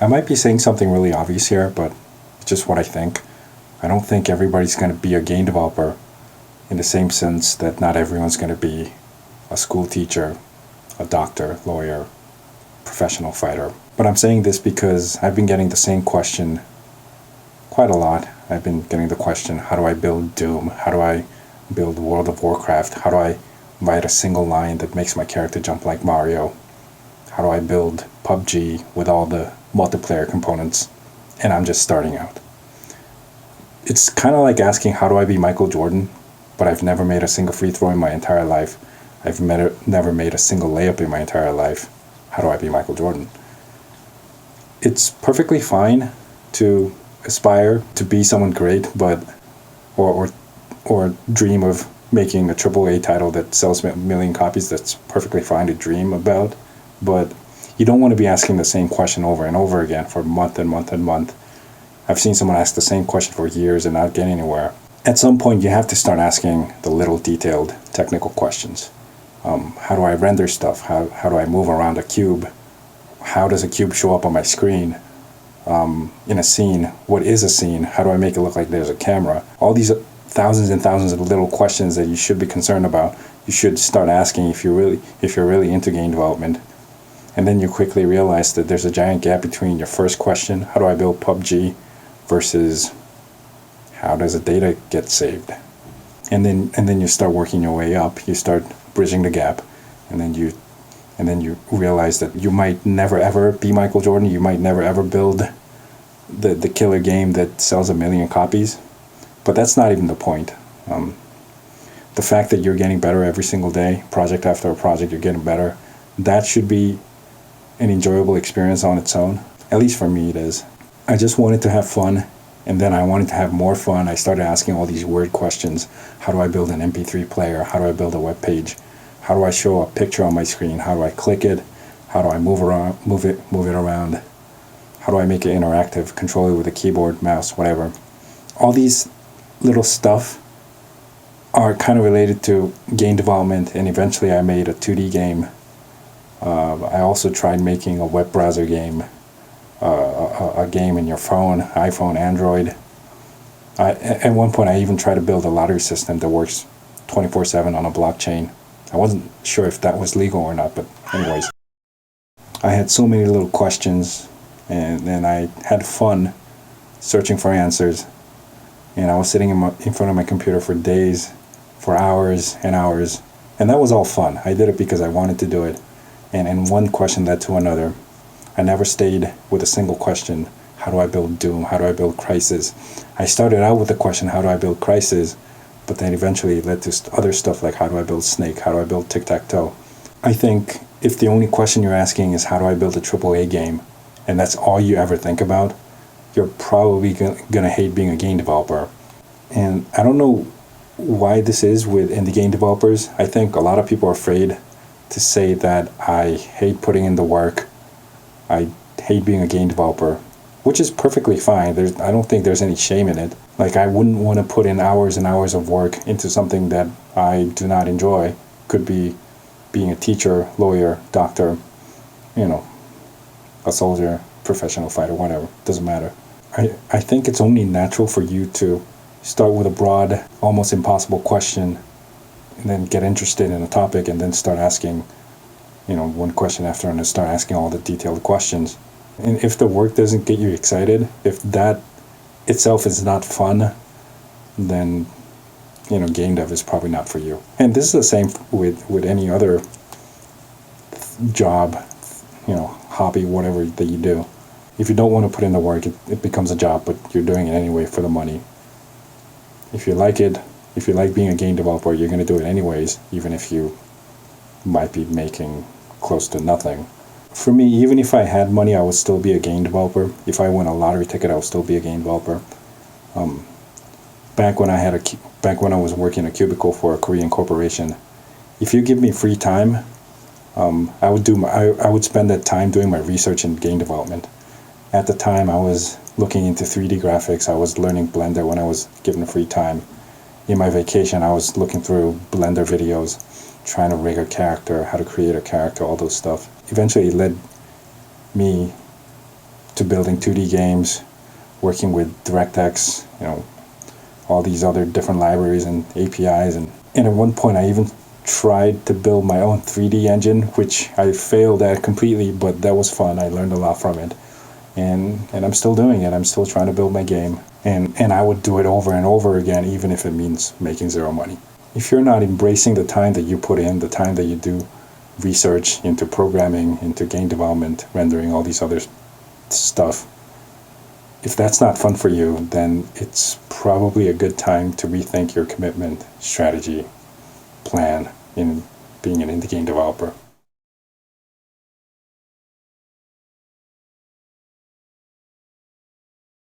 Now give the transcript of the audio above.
I might be saying something really obvious here, but it's just what I think. I don't think everybody's going to be a game developer in the same sense that not everyone's going to be a school teacher, a doctor, lawyer, professional fighter. But I'm saying this because I've been getting the same question quite a lot. I've been getting the question, how do I build Doom? How do I build World of Warcraft? How do I write a single line that makes my character jump like Mario? How do I build PUBG with all the multiplayer components? And I'm just starting out. It's kind of like asking, how do I be Michael Jordan? But I've never made a single free throw in my entire life. I've never made a single layup in my entire life. How do I be Michael Jordan? It's perfectly fine to aspire to be someone great, but or dream of making a AAA title that sells a million copies. That's perfectly fine to dream about, but you don't want to be asking the same question over and over again for month and month and month. I've seen someone ask the same question for years and not get anywhere. At some point, you have to start asking the little detailed technical questions. How do I render stuff? How do I move around a cube? How does a cube show up on my screen? In a scene, what is a scene? How do I make it look like there's a camera? All these thousands and thousands of little questions that you should be concerned about, you should start asking if you're really into game development. And then you quickly realize that there's a giant gap between your first question, how do I build PUBG, versus how does the data get saved? And then you start working your way up. You start bridging the gap, and then you realize that you might never ever be Michael Jordan. You might never ever build the killer game that sells a million copies. But that's not even the point. The fact that you're getting better every single day, project after project, you're getting better, that should be an enjoyable experience on its own. At least for me it is. I just wanted to have fun, and then I wanted to have more fun. I started asking all these weird questions. How do I build an MP3 player? How do I build a web page? How do I show a picture on my screen? How do I click it? How do I move it around? How do I make it interactive? Control it with a keyboard, mouse, whatever. All these little stuff are kind of related to game development, and eventually I made a 2D game. I also tried making a web browser game, a game in your phone, iPhone, Android. At one point I even tried to build a lottery system that works 24/7 on a blockchain. I wasn't sure if that was legal or not, but anyways. I had so many little questions, and I had fun searching for answers. And I was sitting in front of my computer for days, for hours and hours. And that was all fun. I did it because I wanted to do it. And one question led to another. I never stayed with a single question. How do I build Doom? How do I build Crysis? I started out with the question, how do I build Crysis? But then eventually it led to other stuff like, how do I build Snake? How do I build Tic-Tac-Toe? I think if the only question you're asking is, how do I build a AAA game? And that's all you ever think about, you're probably going to hate being a game developer. And I don't know why this is with indie game developers. I think a lot of people are afraid to say that I hate putting in the work. I hate being a game developer, which is perfectly fine. I don't think there's any shame in it. Like, I wouldn't want to put in hours and hours of work into something that I do not enjoy. Could be being a teacher, lawyer, doctor, a soldier, professional fighter, whatever. Doesn't matter. I think it's only natural for you to start with a broad, almost impossible question, and then get interested in a topic, and then start asking, one question after another, start asking all the detailed questions. And if the work doesn't get you excited, if that itself is not fun, then game dev is probably not for you. And this is the same with any other job, hobby, whatever that you do. If you don't want to put in the work, it becomes a job, but you're doing it anyway for the money. If you like it, if you like being a game developer, you're going to do it anyways, even if you might be making close to nothing. For me, even if I had money, I would still be a game developer. If I win a lottery ticket, I would still be a game developer. Back when I was working a cubicle for a Korean corporation, if you give me free time, I would spend that time doing my research in game development. At the time, I was looking into 3D graphics. I was learning Blender when I was given free time. In my vacation, I was looking through Blender videos, trying to rig a character, how to create a character, all those stuff. Eventually, it led me to to building 2D games, working with DirectX, all these other different libraries and APIs. And at one point I even tried to build my own 3D engine, which I failed at completely, but that was fun. I learned a lot from it. And I'm still doing it. I'm still trying to build my game. And I would do it over and over again, even if it means making zero money. If you're not embracing the time that you put in, the time that you do research into programming, into game development, rendering, all these other stuff, if that's not fun for you, then it's probably a good time to rethink your commitment, strategy, plan in being an indie game developer.